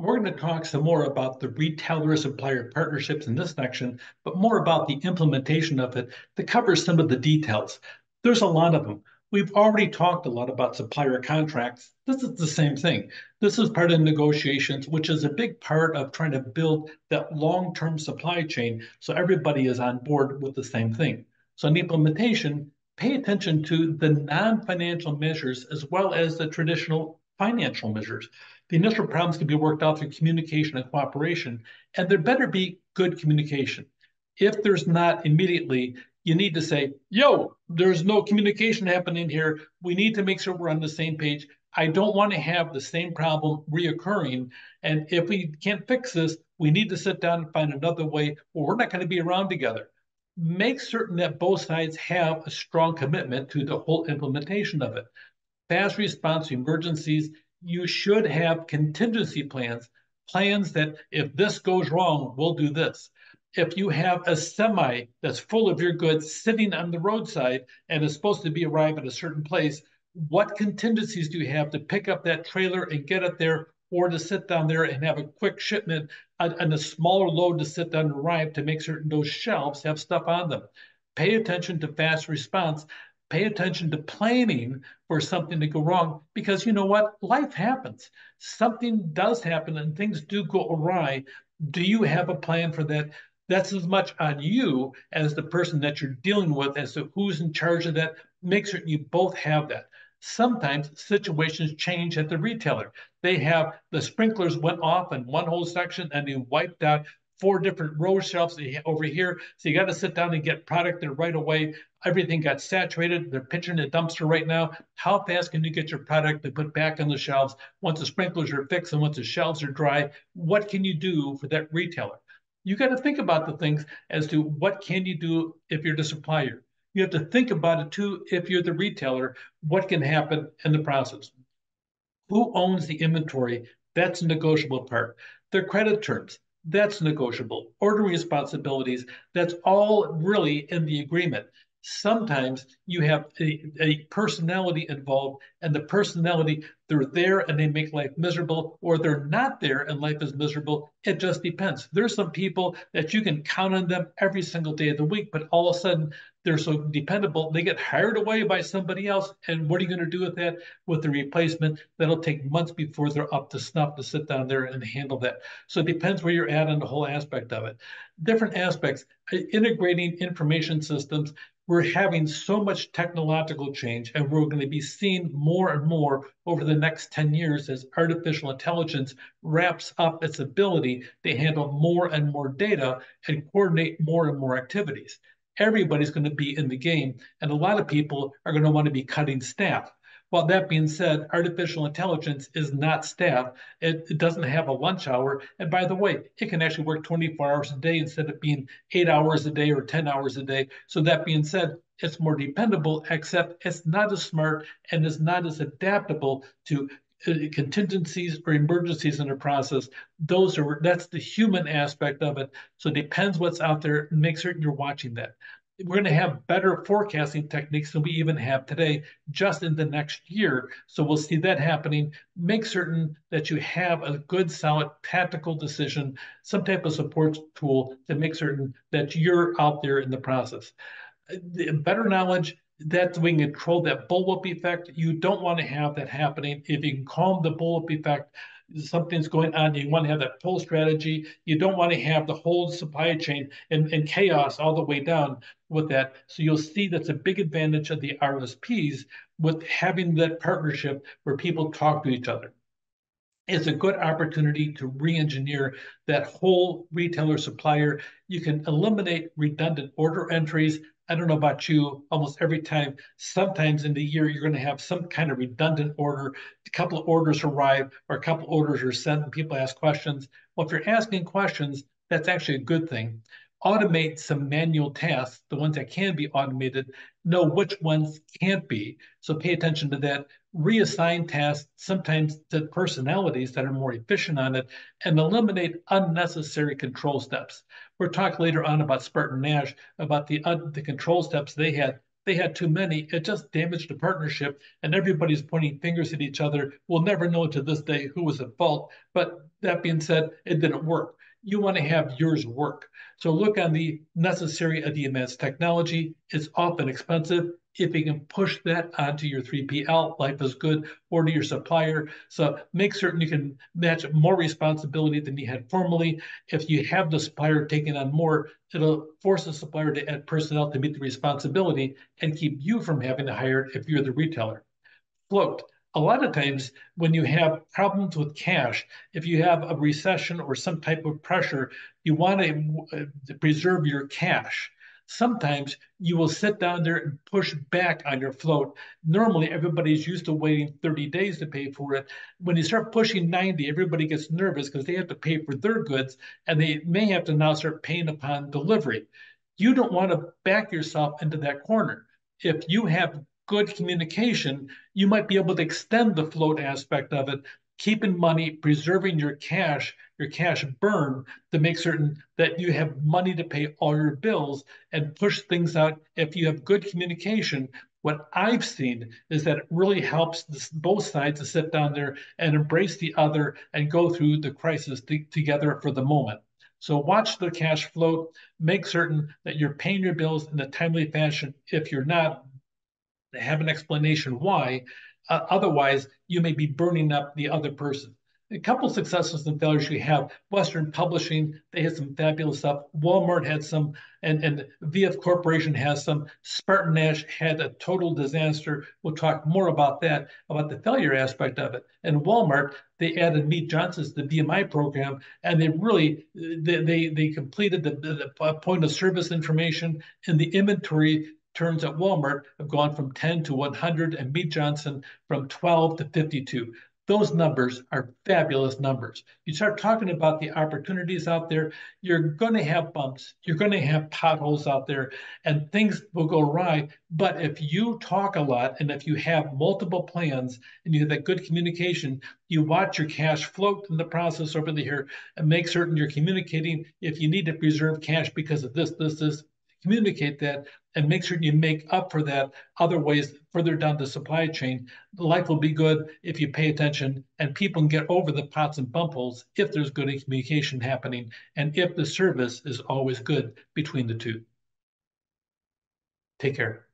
We're going to talk some more about the retailer-supplier partnerships in this section, but more about the implementation of it to cover some of the details. There's a lot of them. We've already talked a lot about supplier contracts. This is the same thing. This is part of negotiations, which is a big part of trying to build that long-term supply chain so everybody is on board with the same thing. So in implementation, pay attention to the non-financial measures as well as the traditional financial measures. The initial problems can be worked out through communication and cooperation, and there better be good communication. If there's not immediately, you need to say, yo, there's no communication happening here. We need to make sure we're on the same page. I don't want to have the same problem reoccurring. And if we can't fix this, we need to sit down and find another way, or we're not going to be around together. Make certain that both sides have a strong commitment to the whole implementation of it. Fast response to emergencies, you should have contingency plans, plans that if this goes wrong, we'll do this. If you have a semi that's full of your goods sitting on the roadside and is supposed to be arrived at a certain place, what contingencies do you have to pick up that trailer and get it there, or to sit down there and have a quick shipment and a smaller load to sit down and arrive to make certain those shelves have stuff on them? Pay attention to fast response. Pay attention to planning for something to go wrong, because you know what? Life happens. Something does happen and things do go awry. Do you have a plan for that? That's as much on you as the person that you're dealing with as to who's in charge of that. Make certain you both have that. Sometimes situations change at the retailer. They have the sprinklers went off in one whole section and they wiped out four different row shelves over here. So you got to sit down and get product there right away. Everything got saturated. They're pitching a dumpster right now. How fast can you get your product to put back on the shelves once the sprinklers are fixed and once the shelves are dry? What can you do for that retailer? You got to think about the things as to what can you do if you're the supplier. You have to think about it too if you're the retailer, what can happen in the process. Who owns the inventory? That's a negotiable part. Their credit terms, that's negotiable. Ordering responsibilities, that's all really in the agreement. Sometimes you have a personality involved, and the personality, they're there and they make life miserable, or they're not there and life is miserable. It just depends. There's some people that you can count on them every single day of the week, but all of a sudden they're so dependable, they get hired away by somebody else. And what are you going to do with that? With the replacement, that'll take months before they're up to snuff to sit down there and handle that. So it depends where you're at on the whole aspect of it. Different aspects, integrating information systems. We're having so much technological change, and we're going to be seeing more and more over the next 10 years as artificial intelligence wraps up its ability to handle more and more data and coordinate more and more activities. Everybody's going to be in the game, and a lot of people are going to want to be cutting staff. Well, that being said, artificial intelligence is not staff. It doesn't have a lunch hour. And by the way, it can actually work 24 hours a day instead of being 8 hours a day or 10 hours a day. So that being said, it's more dependable, except it's not as smart and is not as adaptable to contingencies or emergencies in the process. That's the human aspect of it. So it depends what's out there. Make certain you're watching that. We're going to have better forecasting techniques than we even have today just in the next year. So we'll see that happening. Make certain that you have a good, solid tactical decision, some type of support tool to make certain that you're out there in the process. Better knowledge, that we can control that bullwhip effect. You don't want to have that happening. If you can calm the bullwhip effect, something's going on, you want to have that pull strategy. You don't want to have the whole supply chain in chaos all the way down with that. So you'll see that's a big advantage of the RSPs with having that partnership where people talk to each other. It's a good opportunity to re-engineer that whole retailer supplier. You can eliminate redundant order entries. I don't know about you, almost every time, sometimes in the year, you're going to have some kind of redundant order. A couple of orders arrive or a couple of orders are sent and people ask questions. Well, if you're asking questions, that's actually a good thing. Automate some manual tasks, the ones that can be automated, know which ones can't be. So pay attention to that. Reassign tasks sometimes to personalities that are more efficient on it, and eliminate unnecessary control steps. We'll talk later on about Spartan Nash, about the control steps they had. they had too many. It just damaged the partnership, and everybody's pointing fingers at each other. We'll never know to this day who was at fault. But that being said, it didn't work. You want to have yours work. So look on the necessary of the advanced technology. It's often expensive. If you can push that onto your 3PL, life is good, or to your supplier. So make certain you can match more responsibility than you had formerly. If you have the supplier taking on more, it'll force the supplier to add personnel to meet the responsibility and keep you from having to hire if you're the retailer. Float. A lot of times, when you have problems with cash, if you have a recession or some type of pressure, you want to preserve your cash. Sometimes you will sit down there and push back on your float. Normally, everybody's used to waiting 30 days to pay for it. When you start pushing 90, everybody gets nervous because they have to pay for their goods and they may have to now start paying upon delivery. You don't want to back yourself into that corner. If you have good communication, you might be able to extend the float aspect of it, keeping money, preserving your cash burn to make certain that you have money to pay all your bills and push things out. If you have good communication, what I've seen is that it really helps both sides to sit down there and embrace the other and go through the crisis together for the moment. So watch the cash flow, make certain that you're paying your bills in a timely fashion. If you're not, have an explanation why. Otherwise, you may be burning up the other person. A couple successes and failures you have. Western Publishing, they had some fabulous stuff. Walmart had some, and VF Corporation has some. Spartan Nash had a total disaster. We'll talk more about that, about the failure aspect of it. And Walmart, they added Meet Johnson's, the VMI program, and they really they completed the point of service information and the inventory turns at Walmart have gone from 10 to 100 and Mead Johnson from 12 to 52. Those numbers are fabulous numbers. You start talking about the opportunities out there, you're going to have bumps, you're going to have potholes out there, and things will go awry. But if you talk a lot and if you have multiple plans and you have that good communication, you watch your cash float in the process over the here and make certain you're communicating. If you need to preserve cash because of this, communicate that and make sure you make up for that other ways further down the supply chain. Life will be good if you pay attention and people can get over the pots and bump holes if there's good communication happening and if the service is always good between the two. Take care.